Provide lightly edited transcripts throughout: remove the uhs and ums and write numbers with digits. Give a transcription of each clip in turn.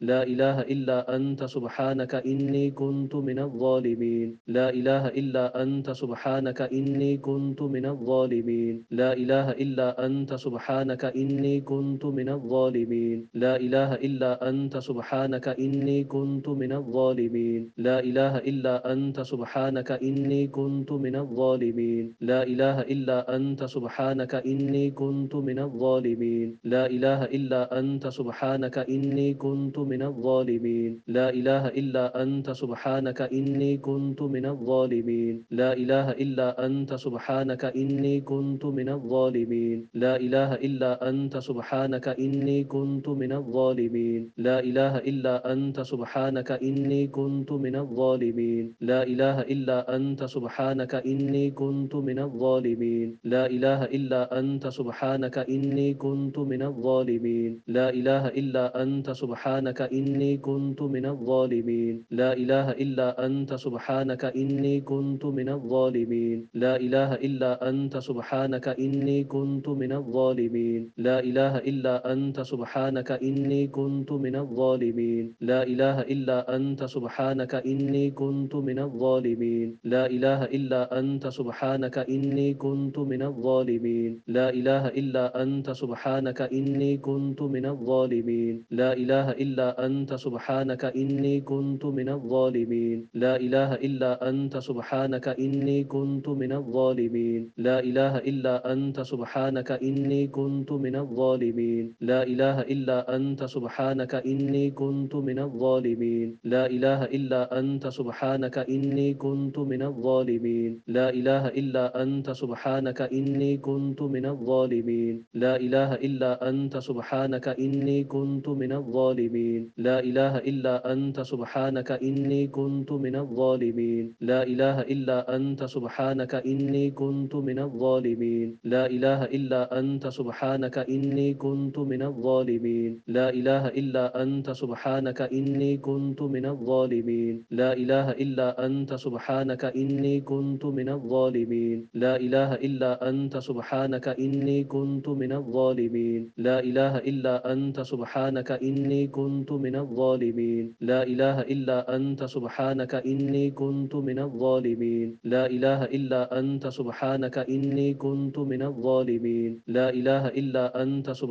لا إله إلا أنت سبحانك إني كنت من الظالمين لا إله إلا أنت سبحانك إني كنت من الظالمين لا إله إلا أنت سبحانك إني كنت من الظالمين لا إله إلا أنت سبحانك إني كنت من الظالمين لا إله إلا أنت سبحانك إني كنت من الظالمين لا إله إلا أنت سبحانك إني كنت من الظالمين لا إله إلا أنت سبحانك إني كنت من الظالمين لا إله إلا أنت سبحانك إني كنت من الظالمين لا إله إلا أنت سبحانك إني كنت من الظالمين لا إله إلا أنت سبحانك إني كنت من الظالمين لا إله إلا أنت سبحانك إني كنت من الظالمين لا إله إلا أنت سبحانك إني كنت من الظالمين لا إله إلا أنت سبحانك إني كنت من الظالمين لا إله إلا أنت سبحانك إني كنت من الظالمين لا إله إلا أنت سبحانك إني كنت من الظالمين لا إله إلا أنت سبحانك إني كنت من الظالمين لا إله إلا أنت سبحانك إني كنت من الظالمين لا إله إلا أنت سبحانك إني كنت من الظالمين لا إله إلا أنت سبحانك إني كنت من الظالمين لا إله إلا أنت سبحانك إني كنت من الظالمين لا إله إلا أنت سبحانك إني كنت من الظالمين لا إله إلا أنت سبحانك إني كنت من الظالمين لا إله إلا أنت سبحانك إني كنت من الظالمين لا إله إلا أنت سبحانك إني كنت من الظالمين لا إله إلا أنت سبحانك إني كنت من الظالمين لا إله إلا أنت سبحانك إني كنت من الظالمين لا إله إلا أنت سبحانك إني كنت من الظالمين لا إله إلا أنت سبحانك إني كنت من الظالمين لا إله إلا أنت سبحانك إني كنت من الظالمين لا إله إلا أنت سبحانك إني كنت من الظالمين لا إله إلا أنت سبحانك إني كنت من الظالمين لا إله إلا أنت سبحانك إني كنت من الظالمين لا إله إلا أنت سبحانك إني كنت من الظالمين لا إله إلا أنت سبحانك إني كنت من الظالمين لا إله إلا أنت سبحانك إني كنت من الظالمين لا إله إلا أنت سبحانك إني كنت من الظالمين لا إله إلا أنت سبحانك إني كنت من الظالمين لا إله إلا أنت سبحانك إني كنت من الظالمين لا إله إلا أنت سبحانك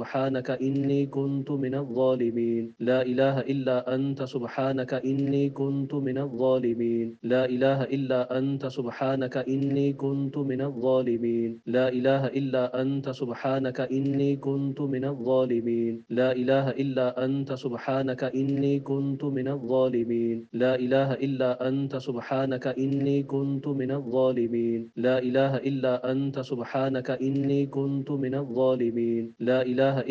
إني كنت من الظالمين لا إله إلا أنت سبحانك إني كنت من الظالمين لا إله إلا أنت سبحانك إني كنت من الظالمين لا إله إلا أنت سبحانك إني كنت من الظالمين لا إله إلا أنت سبحانك إني كنت من الظالمين لا إله إلا أنت سبحانك إني كنت من الظالمين لا إله إلا أنت سبحانك إني كنت من الظالمين لا إله إلا أنت سبحانك إني كنت من الظالمين لا إله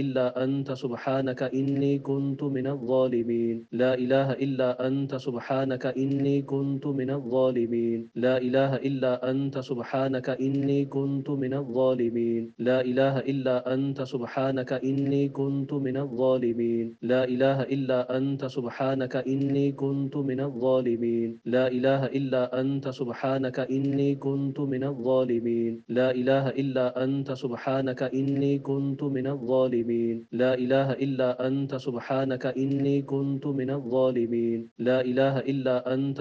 إلا أنت سبحانك إني كنت من الظالمين لا إله إلا أنت سبحانك إني كنت من الظالمين لا إله إلا أنت سبحانك إني كنت من الظالمين لا إله إلا أنت سبحانك إني كنت من الظالمين لا إله إلا أنت سبحانك إني كنت من الظالمين لا إله إلا أنت سبحانك إني كنت من الظالمين لا إله إلا أنت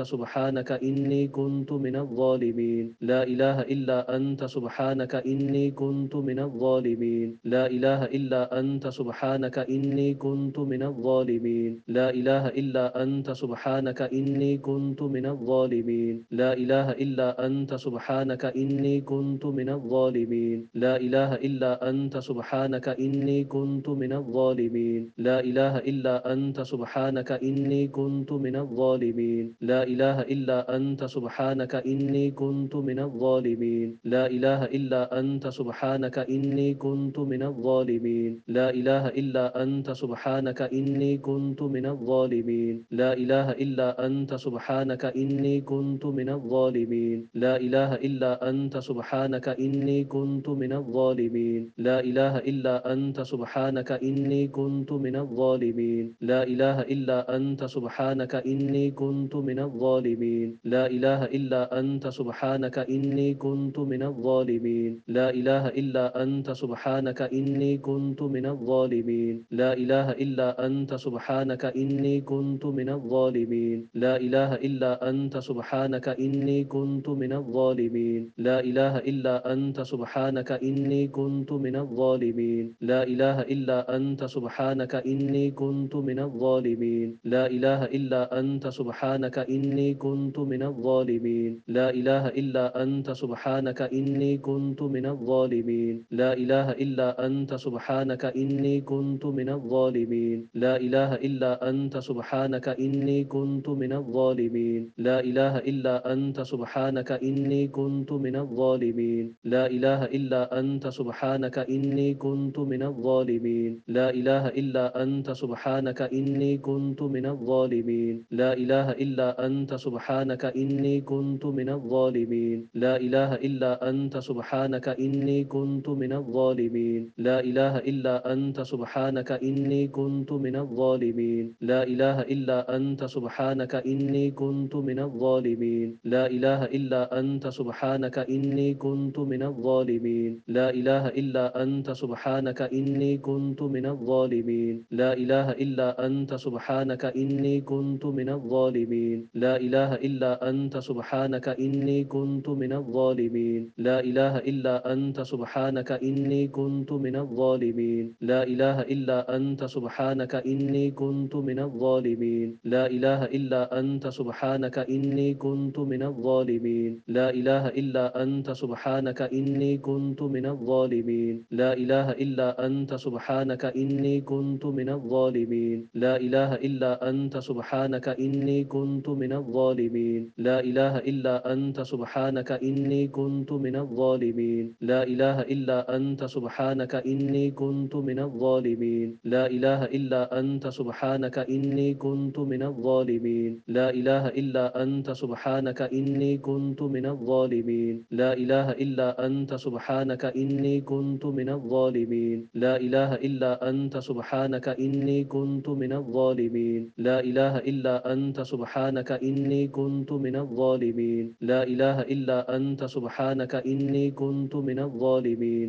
سبحانك إني كنت من الظالمين لا إله إلا أنت سبحانك إني كنت من الظالمين لا إله إلا أنت سبحانك إني كنت من الظالمين لا إله إلا أنت سبحانك إني كنت من الظالمين لا إله إلا أنت سبحانك إني كنت من الظالمين لا إله إلا أنت سبحانك إني كنت من الظالمين لا إله إلا أنت سبحانك إني كنت من الظالمين لا إله إلا أنت سبحانك إني كنت من الظالمين لا إله إلا أنت سبحانك إني كنت من الظالمين لا إله إلا أنت سبحانك إني كنت من الظالمين لا إله إلا أنت سبحانك إني كنت من الظالمين لا إله إلا أنت سبحانك إني كنت من الظالمين لا إله إلا أنت سبحانك إني كنت من الظالمين لا إله إلا أنت سبحانك إني كنت من الظالمين لا إله إلا أنت سبحانك إني كنت من الظالمين لا إله إلا أنت سبحانك سبحانك إني كنت من الظالمين لا إله إلا أنت سبحانك إني كنت من الظالمين لا إله إلا أنت سبحانك إني كنت من الظالمين لا إله إلا أنت سبحانك إني كنت من الظالمين لا إله إلا أنت سبحانك إني كنت من الظالمين لا إله إلا أنت سبحانك إني كنت من الظالمين لا إله إلا أنت سبحانك إني كنت من الظالمين لا إله إلا أنت سبحانك إني كنت من الظالمين لا إله إلا أنت سبحانك إني كنت من الظالمين لا إله إلا أنت سبحانك إني كنت من الظالمين لا إله إلا أنت سبحانك إني كنت من الظالمين لا إله إلا أنت سبحانك إني كنت من الظالمين لا إله إلا أنت سبحانك إني كنت من الظالمين لا إله إلا أنت سبحانك إني كنت من الظالمين لا إله إلا أنت سبحانك إني كنت من الظالمين لا إله إلا أنت سبحانك إني كنت من الظالمين لا إله إلا أنت سبحانك إني كنت من الظالمين لا إله إلا أنت سبحانك إني كنت من الظالمين لا إله إلا أنت سبحانك إني كنت من الظالمين لا إله إلا أنت سبحانك إني كنت من الظالمين لا إله إلا أنت سبحانك إني كنت من الظالمين لا إله إلا أنت سبحانك إني كنت من الظالمين لا إله إلا أنت سبحانك إني كنت من الظالمين لا إله إلا أنت سبحانك إني كنت من الظالمين لا إله إلا أنت سبحانك إني كنت من الظالمين لا إله إلا أنت سبحانك إني كنت من الظالمين لا إله إلا أنت سبحانك إني كنت من الظالمين لا إله إلا أنت سبحانك إني كنت من الظالمين لا إله إلا أنت سبحانك إني كنت من الظالمين لا إله إلا أنت سبحانك إني كنت من الظالمين لا إله إلا أنت سبحانك إني كنت من الظالمين لا إله إلا أنت سبحانك إني كنت من الظالمين لا إله إلا أنت سبحانك إني كنت من الظالمين